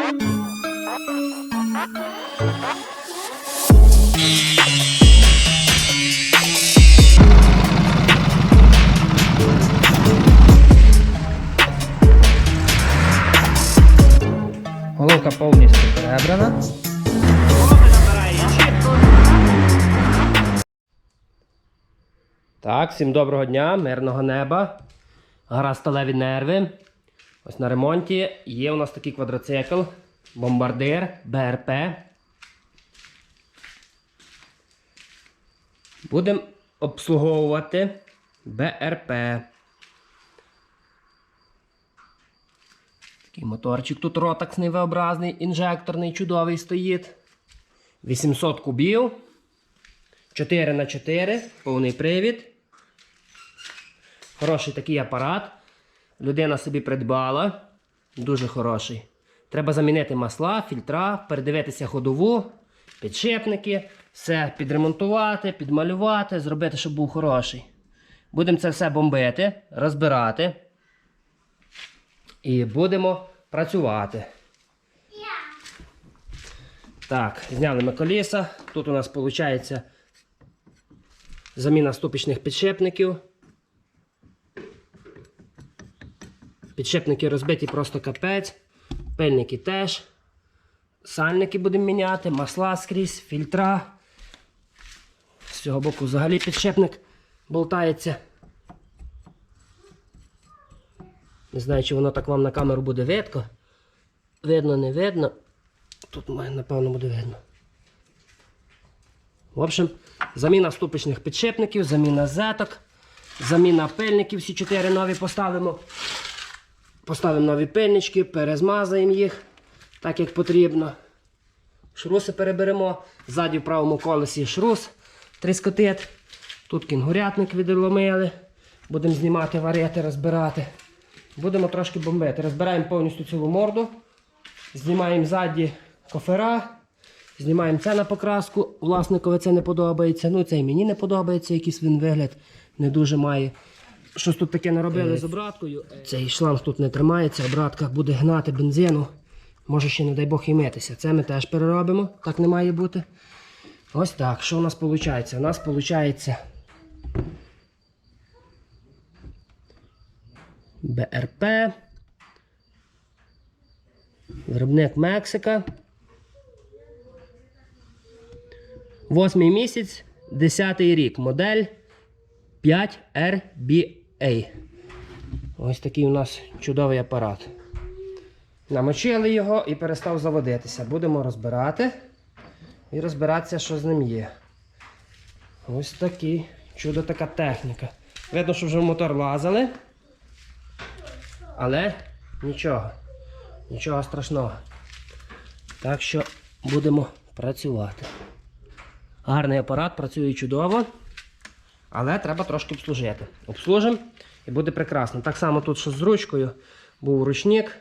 Головка повністю перебрана. Так, всім доброго дня, мирного неба. Гра сталеві нерви. Ось на ремонті є у нас такий квадроцикл. Бомбардир БРП. Будемо обслуговувати БРП. Такий моторчик тут ротаксний V-образний, інжекторний, чудовий стоїть. 800 кубів. 4х4, повний привід. Хороший такий апарат. Людина собі придбала. Дуже хороший. Треба замінити масла, фільтра, передивитися ходову, підшипники, все підремонтувати, підмалювати, зробити, щоб був хороший. Будемо це все бомбити, розбирати. І будемо працювати. Так, зняли ми колеса. Тут у нас виходить заміна ступичних підшипників. Підшипники розбиті просто капець. Пильники теж. Сальники будемо міняти, масла скрізь, фільтра. З цього боку взагалі підшипник болтається. Не знаю, чи воно так вам на камеру буде видно. Видно, не видно. Тут, напевно, буде видно. В общем, заміна ступичних підшипників, заміна зеток, заміна пильників, всі 4 нові поставимо. Поставимо нові пильнички, перезмазаємо їх, так як потрібно. Шруси переберемо. Ззаді в правому колесі шрус тріскотит. Тут кінгурятник відломили. Будемо знімати, варити, розбирати. Будемо трошки бомбити. Розбираємо повністю цілу морду. Знімаємо ззаді кофера. Знімаємо це на покраску. Власникові це не подобається. Ну, це і мені не подобається, якийсь він вигляд не дуже має. Щось тут таке наробили з обраткою. Цей шланг тут не тримається, обратка буде гнати бензину. Може ще, не дай Бог, і митися. Це ми теж переробимо, так не має бути. Ось так. Що у нас виходить? У нас виходить БРП. Виробник Мексика. 8-й місяць, 10-й рік. Модель 5RBA. Ось такий у нас чудовий апарат. Намочили його і перестав заводитися. Будемо розбирати і розбиратися, що з ним є. Ось такий, чудо така техніка. Видно, що вже в мотор лазили. Але нічого. Нічого страшного. Так що будемо працювати. Гарний апарат, працює чудово. Але треба трошки обслужити. Обслужимо і буде прекрасно. Так само тут, що з ручкою, був ручник.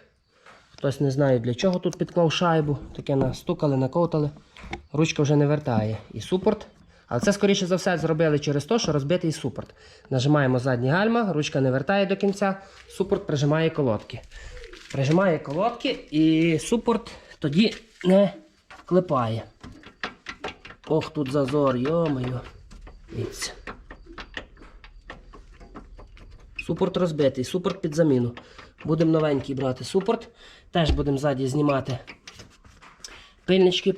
Хтось не знає, для чого тут підклав шайбу. Таке настукали, наковтали. Ручка вже не вертає. І супорт. Але це, скоріше за все, зробили через те, що розбитий супорт. Нажимаємо задні гальма, ручка не вертає до кінця, супорт прижимає колодки. Прижимає колодки і супорт тоді не клепає. Ох, тут зазор, йо-моє. Дивіться. Супорт розбитий, супорт під заміну. Будемо новенький брати супорт. Теж будемо ззаді знімати пильнички,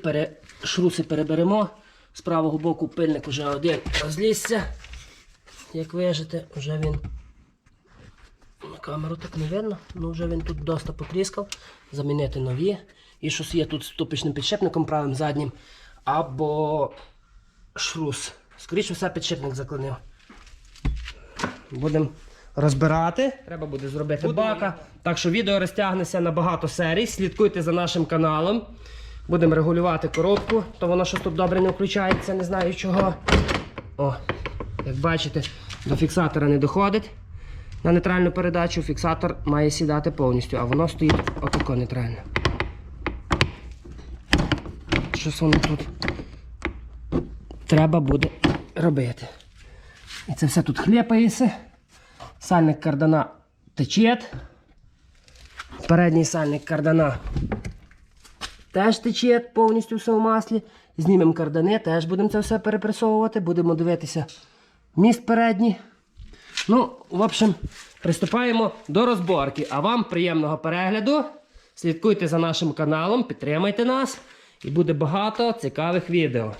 шруси переберемо. З правого боку пильник вже один розлізся. Як вижите, вже він на камеру так не видно, але вже він тут доста потріскав. Замінити нові. І щось є тут з ступичним підшипником правим заднім. Або шрус. Скоріше все підшипник заклинив. Будемо розбирати. Треба буде зробити бака. Так що відео розтягнеться на багато серій. Слідкуйте за нашим каналом. Будемо регулювати коробку, то воно щось тут добре не включається, не знаю чого. О, як бачите, до фіксатора не доходить. На нейтральну передачу фіксатор має сідати повністю, а воно стоїть отако нейтрально. Щось воно тут треба буде робити. І це все тут хліпається. Сальник кардана тече. Передній сальник кардана теж тече повністю все в маслі. Знімемо кардани, теж будемо це все перепресовувати, будемо дивитися міст передній. Ну, в общем, приступаємо до розборки. А вам приємного перегляду. Слідкуйте за нашим каналом, підтримайте нас. І буде багато цікавих відео.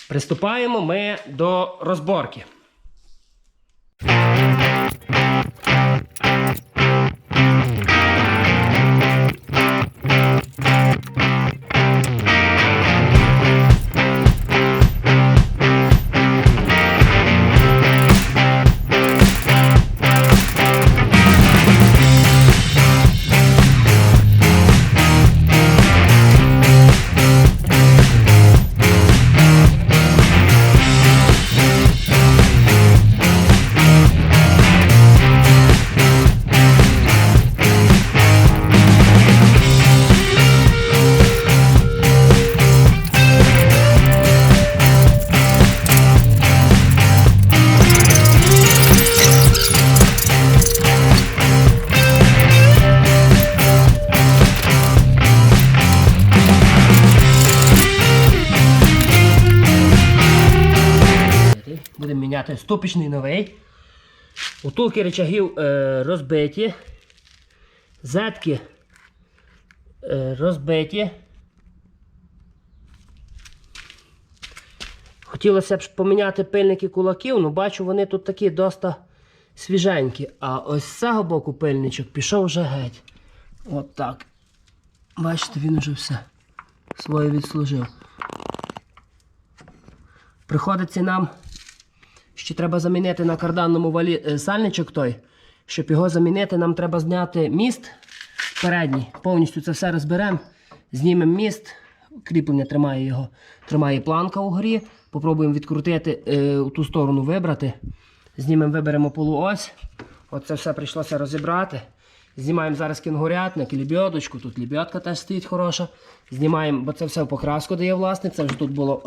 Приступаємо ми до розборки. Будемо міняти ступичний новий. Утулки рычагів розбиті. Зетки розбиті. Хотілося б поміняти пильники кулаків, але бачу, вони тут такі доста свіженькі. А ось з цього боку пильничок пішов вже геть. От так. Бачите, він вже все своє відслужив. Приходиться нам, ще треба замінити на карданному валі сальничок той. Щоб його замінити, нам треба зняти міст передній. Повністю це все розберемо. Знімемо міст. Кріплення тримає його. Тримає планка угорі. Попробуємо відкрутити, у ту сторону вибрати. Знімемо, виберемо полуось. Оце все прийшлося розібрати. Знімаємо зараз кінгурятник і лебедочку. Тут лебедка теж стоїть хороша. Знімаємо, бо це все в покраску дає власник. Це вже тут було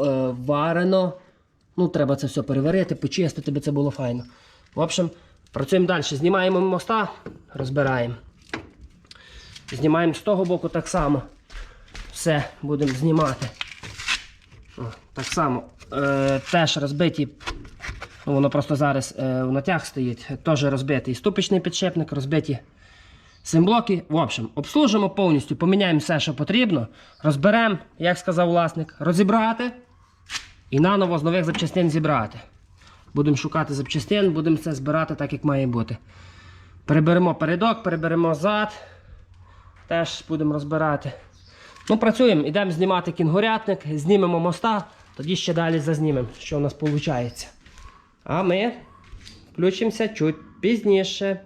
варено. Ну, треба це все переварити, почистити, бо це було файно. В общем, працюємо далі. Знімаємо моста, розбираємо. Знімаємо з того боку так само. Все будемо знімати. О, так само. Теж розбиті. Ну, воно просто зараз в натяг стоїть. Теж розбитий ступичний підшипник, розбиті симблоки. В общем, обслужимо повністю, поміняємо все, що потрібно. Розберемо, як сказав власник, розібрати. І наново з нових запчастин зібрати. Будемо шукати запчастин, будемо все збирати так, як має бути. Переберемо передок, переберемо зад. Теж будемо розбирати. Ну, працюємо, йдемо знімати кінгурятник, знімемо моста, тоді ще далі зазнімемо, що у нас виходить. А ми включимося чуть пізніше.